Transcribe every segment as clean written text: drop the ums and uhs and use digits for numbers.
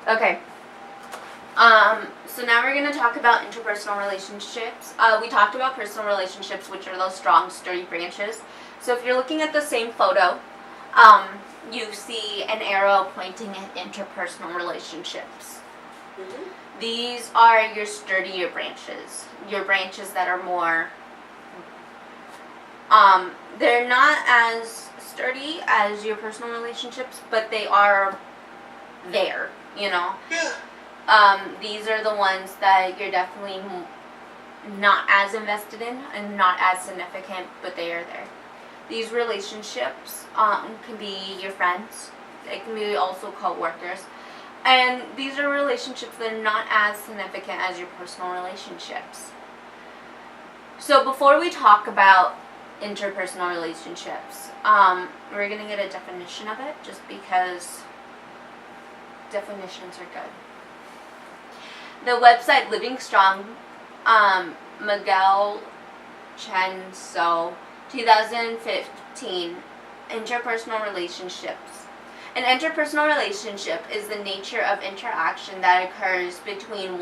Okay. So now we're going to talk about interpersonal relationships. We talked about personal relationships, which are those strong, sturdy branches. So if you're looking at the same photo, you see an arrow pointing at interpersonal relationships. Mm-hmm. These are your sturdier branches. Your branches that are more, they're not as sturdy as your personal relationships, but they are there, you know? Yeah. These are the ones that you're definitely not as invested in and not as significant, but they are there. These relationships can be your friends. It can be also co-workers. And these are relationships that are not as significant as your personal relationships. So before we talk about interpersonal relationships, we're going to get a definition of it just because definitions are good. The website Living Strong, Miguel Chenso, 2015, interpersonal relationships. An interpersonal relationship is the nature of interaction that occurs between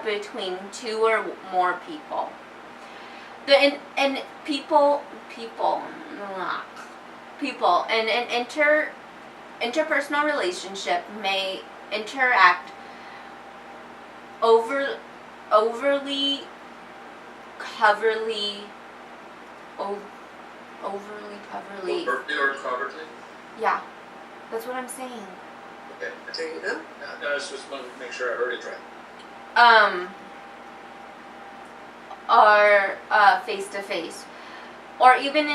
between two or more people. People in an interpersonal relationship may interact overly covertly. Overtly or covertly? Yeah, that's what I'm saying. Okay. There you go. I just wanted to make sure I heard it right. Or face to face, or even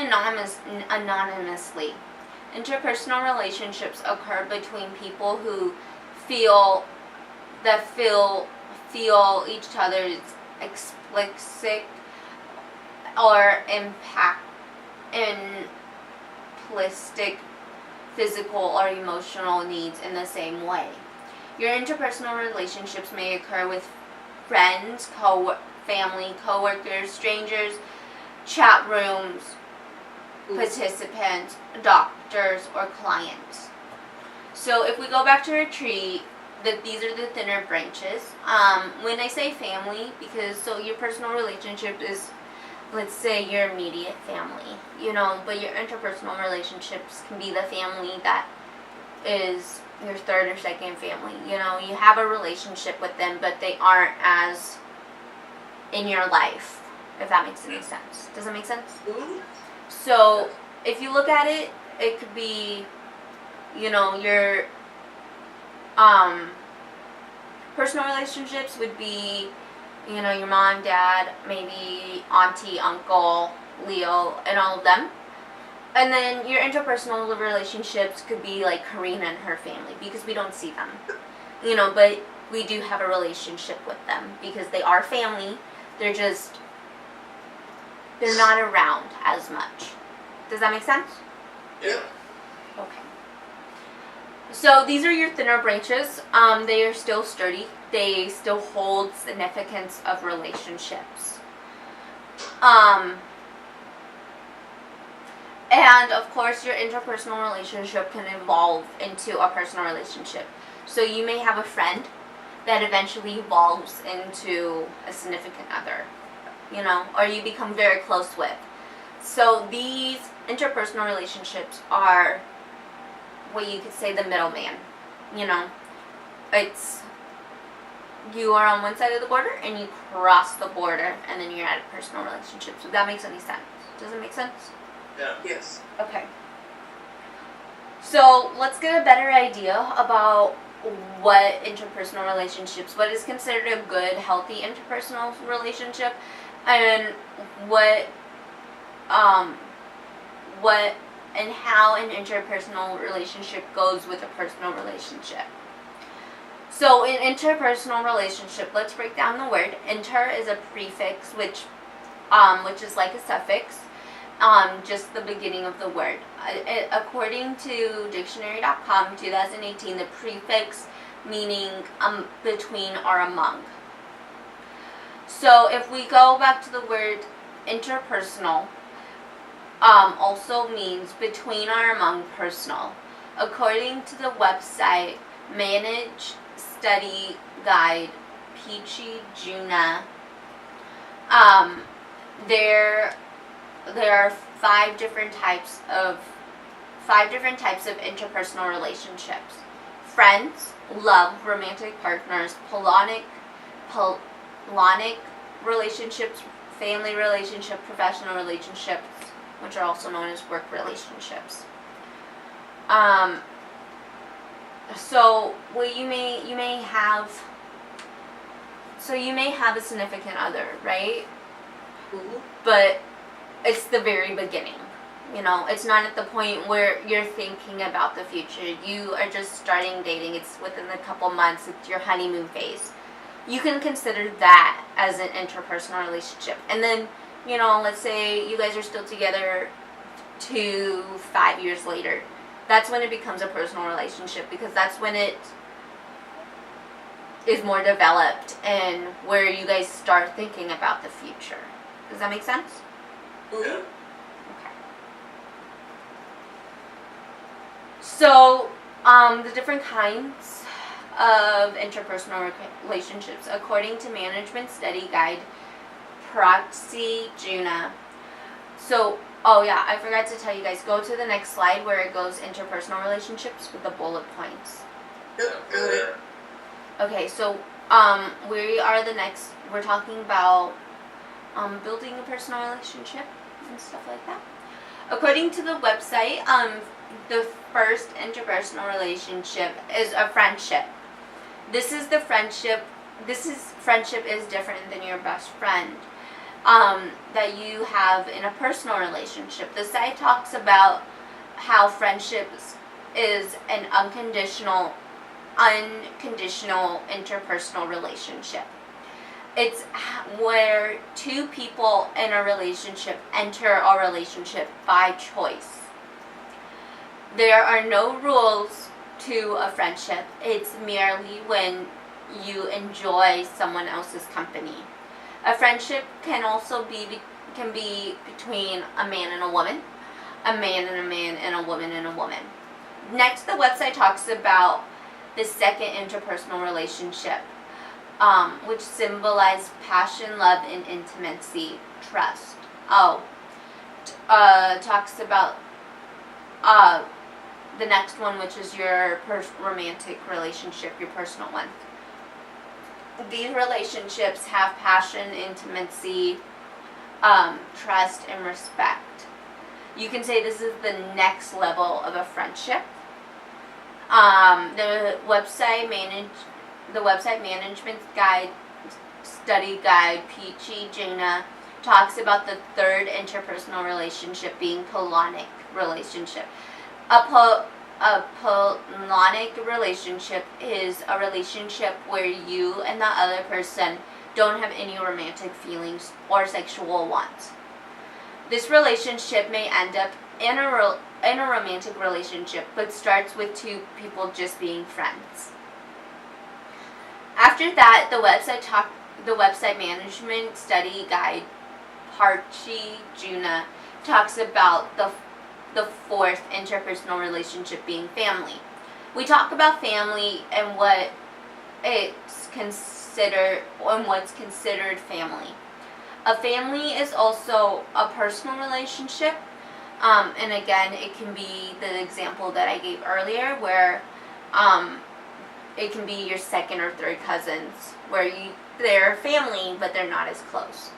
anonymously. Interpersonal relationships occur between people who feel each other's explicit or implicit physical or emotional needs in the same way. Your interpersonal relationships may occur with friends, family, co-workers, strangers, chat rooms, participants, doctors, or clients. So if we go back to our tree, these are the thinner branches. When I say family, because your personal relationship is, let's say, your immediate family, but your interpersonal relationships can be the family that is your third or second family. You have a relationship with them, but they aren't as in your life, if that makes any sense. Does that make sense? Mm-hmm. So if you look at it, it could be, your personal relationships would be, your mom, dad, maybe auntie, uncle, Leo, and all of them. And then your interpersonal relationships could be like Karina and her family, because we don't see them, but we do have a relationship with them because they are family. They're not around as much. Does that make sense? Yeah. Okay. So these are your thinner branches. They are still sturdy. They still hold significance of relationships. And of course, your interpersonal relationship can evolve into a personal relationship. So you may have a friend that eventually evolves into a significant other, or you become very close with. So these interpersonal relationships are what you could say the middleman. It's you are on one side of the border and you cross the border and then you're at a personal relationship. So that makes any sense. Does it make sense? Yeah. Yes. Okay. So let's get a better idea about what is considered a good, healthy interpersonal relationship, and what and how an interpersonal relationship goes with a personal relationship. So in interpersonal relationship, let's break down the word. Inter is a prefix, which is like a suffix, just the beginning of the word. According to dictionary.com 2018, the prefix meaning between or among. So if we go back to the word interpersonal, also means between or among personal. According to the website Manage Study Guide, Peachy Juna. There are five different types of interpersonal relationships: friends, love, romantic partners, platonic relationships, family relationship, professional relationships, which are also known as work relationships. So you may have a significant other, right? Mm-hmm. But it's the very beginning. It's not at the point where you're thinking about the future. You are just starting dating. It's within a couple months. It's your honeymoon phase. You can consider that as an interpersonal relationship. And then, let's say you guys are still together 2 to 5 years later. That's when it becomes a personal relationship, because that's when it is more developed and where you guys start thinking about the future. Does that make sense? Yeah. Okay. So, the different kinds of interpersonal relationships, according to Management Study Guide, Proxy Juna. So, I forgot to tell you guys, go to the next slide where it goes interpersonal relationships with the bullet points. Good. Okay, so, we're talking about building a personal relationship and stuff like that. According to the website, the first interpersonal relationship is a friendship. Friendship is different than your best friend that you have in a personal relationship. The site talks about how friendships is an unconditional interpersonal relationship. It's where two people in a relationship enter a relationship by choice. There are no rules to a friendship. It's merely when you enjoy someone else's company. A friendship can also be between a man and a woman, a man and a man, and a woman and a woman. Next, the website talks about the second interpersonal relationship, which symbolize passion, love, and intimacy, trust. Talks about the next one, which is your romantic relationship, your personal one. These relationships have passion, intimacy, trust, and respect. You can say this is the next level of a friendship. The website Management Guide, Study Guide, Peachy Jana, talks about the third interpersonal relationship being platonic relationship. A platonic relationship is a relationship where you and the other person don't have any romantic feelings or sexual wants. This relationship may end up in a romantic relationship, but starts with two people just being friends. After that, the website Management Study Guide, Peachy Juna, talks about the fourth interpersonal relationship being family. We talk about family and what's considered family. A family is also a personal relationship, and again, it can be the example that I gave earlier, where it can be your second or third cousins, where they're family but they're not as close.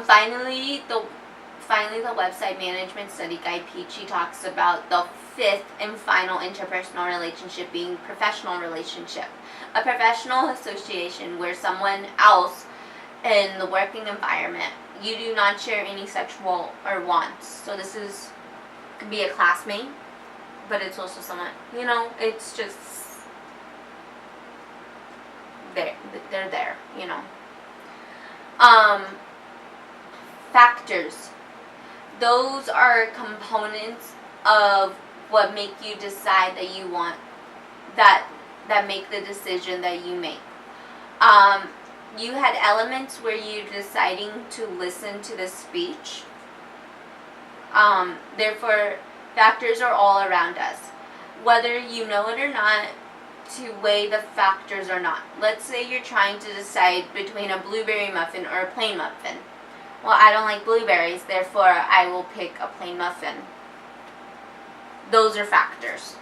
Finally, the website Management Study Guide Peachy talks about the fifth and final interpersonal relationship being professional relationship. A professional association where someone else in the working environment, you do not share any sexual or wants. So this could be a classmate, but it's also someone, it's just they're there, Factors. Those are components of what make you decide that you want, that make the decision that you make. You had elements where you're deciding to listen to the speech. Therefore, Factors are all around us, whether you know it or not, to weigh the factors or not. Let's say you're trying to decide between a blueberry muffin or a plain muffin. Well, I don't like blueberries, therefore I will pick a plain muffin. Those are factors.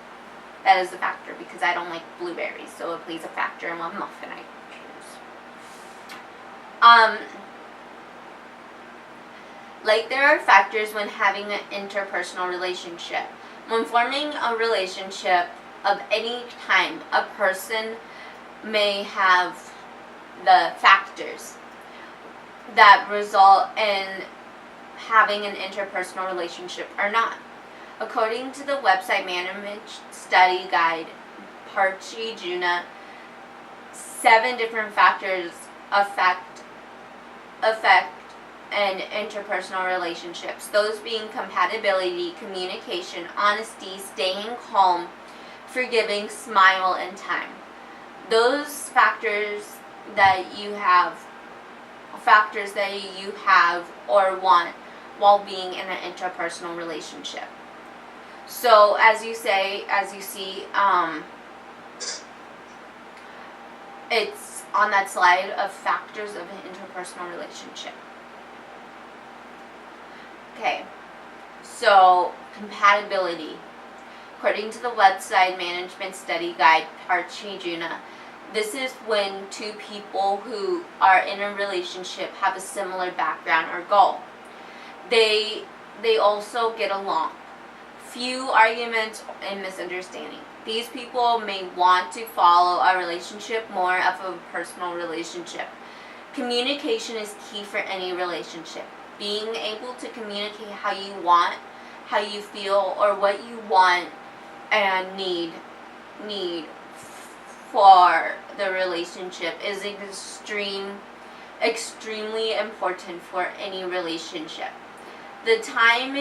That is a factor because I don't like blueberries, so it plays a factor in what muffin I choose. Like there are factors when having an interpersonal relationship. When forming a relationship of any time, a person may have the factors that result in having an interpersonal relationship or not. According to the website Management Study Guide, Parchi Juna, 7 different factors affect and interpersonal relationships. Those being compatibility, communication, honesty, staying calm, forgiving, smile, and time. Those factors that you have or want while being in an interpersonal relationship. So as you see, it's on that slide of factors of an interpersonal relationship. Okay, so compatibility. According to the website Management Study Guide, Parchi Juna, this is when 2 people who are in a relationship have a similar background or goal. They also get along. Few arguments and misunderstanding. These people may want to follow a relationship more of a personal relationship. Communication is key for any relationship. Being able to communicate how you want, how you feel, or what you want and need for the relationship is extremely important for any relationship. The time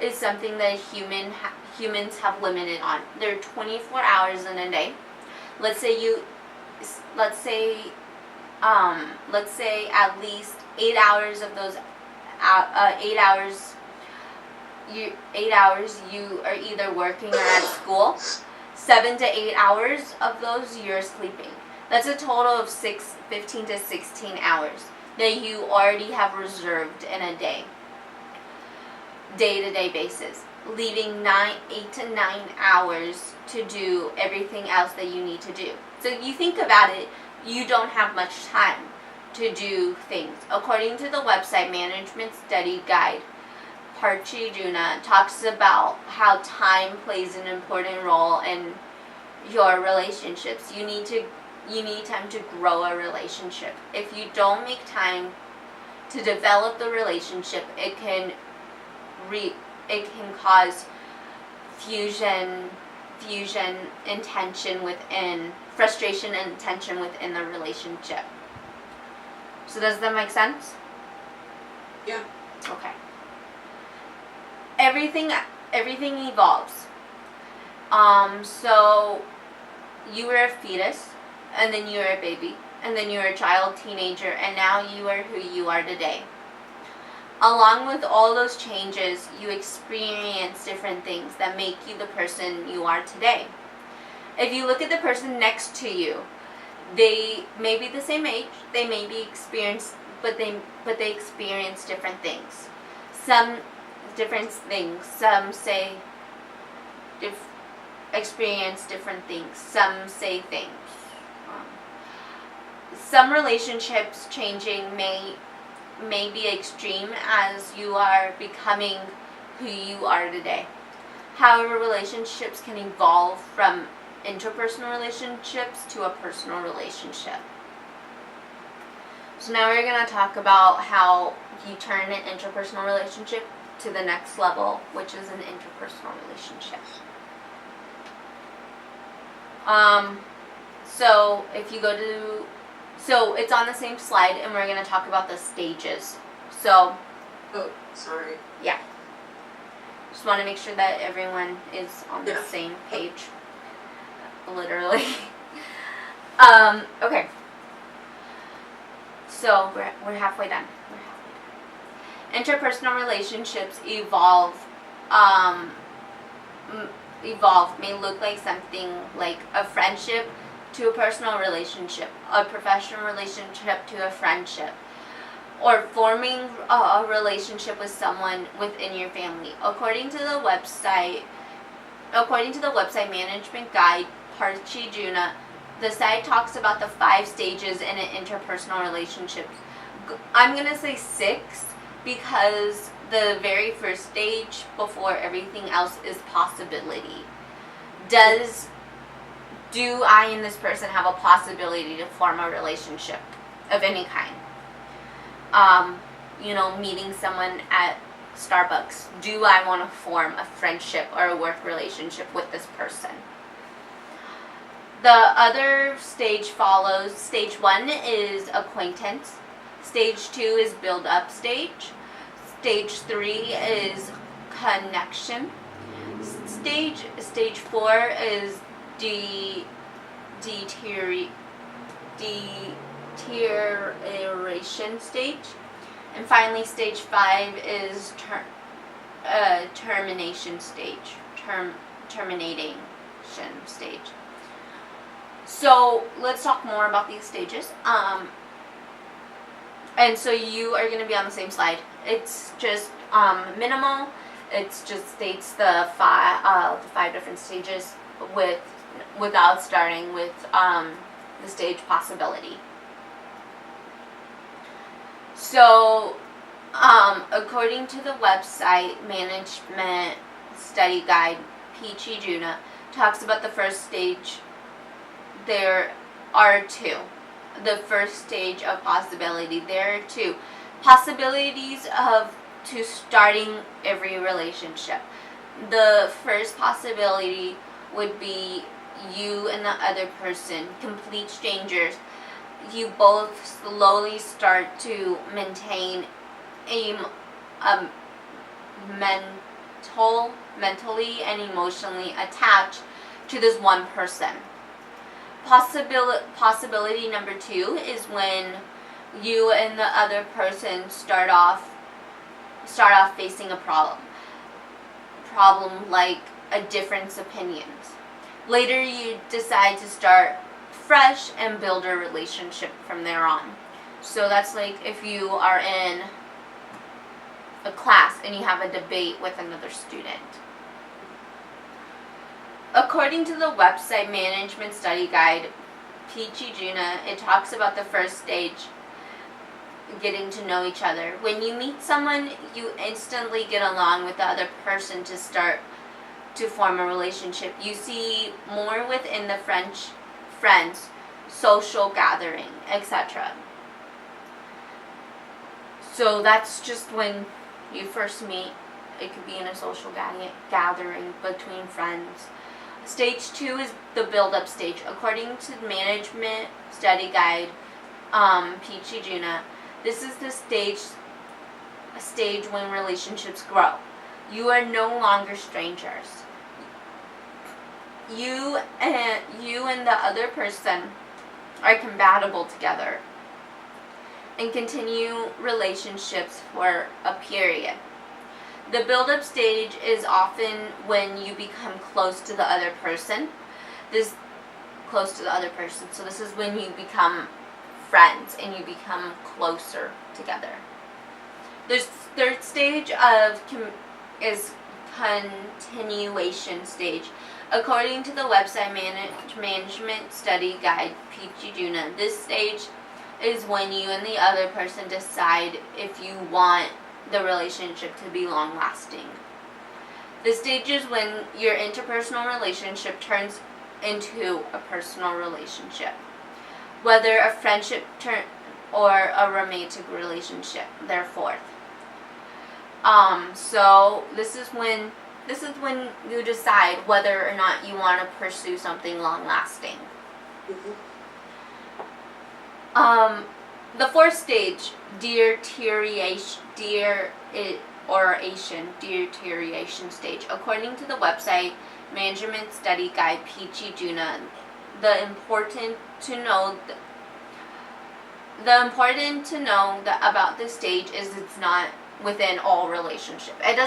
is something that humans have limited on. There are 24 hours in a day. Let's say at least 8 hours of those 8 hours you are either working or at school. 7 to 8 hours of those you're sleeping. That's a total of 15 to 16 hours that you already have reserved in a day-to-day basis, leaving 8 to 9 hours to do everything else that you need to do. So you think about it, you don't have much time to do things. According to the website Management Study Guide, Parchi Juna talks about how time plays an important role in your relationships. You need time to grow a relationship. If you don't make time to develop the relationship, it can cause fusion and tension within, frustration and tension within the relationship. So does that make sense? Yeah. Okay. Everything evolves. So you were a fetus, and then you were a baby, and then you were a child, teenager, and now you are who you are today. Along with all those changes, you experience different things that make you the person you are today. If you look at the person next to you, they may be the same age, they may be experienced, but they experience different things. Some say experience different things. Some say things. Some relationships changing may be extreme as you are becoming who you are today. However, relationships can evolve from interpersonal relationships to a personal relationship. So now we're going to talk about how you turn an interpersonal relationship to the next level, which is an interpersonal relationship. So if you go to, so it's on the same slide, and we're going to talk about the stages. So, oh, sorry. Yeah. Just want to make sure that everyone is on the same page. Literally. Okay. So we're halfway done. Interpersonal relationships evolve evolve may look like something like a friendship to a personal relationship, a professional relationship to a friendship, or forming a relationship with someone within your family. According to the website Management Guide, Parchijuna, the site talks about the 5 stages in an interpersonal relationship. I'm going to say 6 because the very first stage before everything else is possibility. Do I and this person have a possibility to form a relationship of any kind? Meeting someone at Starbucks. Do I want to form a friendship or a work relationship with this person? The other stage follows. Stage 1 is acquaintance. Stage 2 is build up stage. Stage 3 is connection. Stage 4 is deterioration stage. And finally, stage 5 is termination stage. Terminating stage. So let's talk more about these stages. And so you are going to be on the same slide. It's just minimal. It just states the 5 different stages without starting with the stage possibility. So, according to the website Management Study Guide, Parchijuna talks about the first stage. There are 2. The first stage of possibility. There are 2 possibilities to starting every relationship. The first possibility would be you and the other person, complete strangers. You both slowly start to maintain a mentally and emotionally attached to this one person. Possibility number 2 is when you and the other person start off facing a problem like a difference of opinions. Later you decide to start fresh and build a relationship from there on. So that's like if you are in a class and you have a debate with another student. According to the website Management Study Guide, Parchijuna, it talks about the first stage, getting to know each other. When you meet someone, you instantly get along with the other person to start to form a relationship. You see more within the friends, social gathering, etc. So that's just when you first meet. It could be in a social gathering between friends. Stage 2 is the build-up stage. According to the Management Study Guide, Parchijuna, this is the stage when relationships grow. You are no longer strangers. You and the other person are compatible together and continue relationships for a period. The build-up stage is often when you become close to the other person. So this is when you become friends and you become closer together. The third stage is continuation stage. According to the website Management Study Guide, Parchijuna, this stage is when you and the other person decide if you want the relationship to be long-lasting. The stage is when your interpersonal relationship turns into a personal relationship, whether a friendship or a romantic relationship. Therefore, so this is when you decide whether or not you want to pursue something long-lasting. The fourth stage, deterioration stage. According to the website Management Study Guide, Parchijuna, the important to know about this stage is it's not within all relationships. It doesn't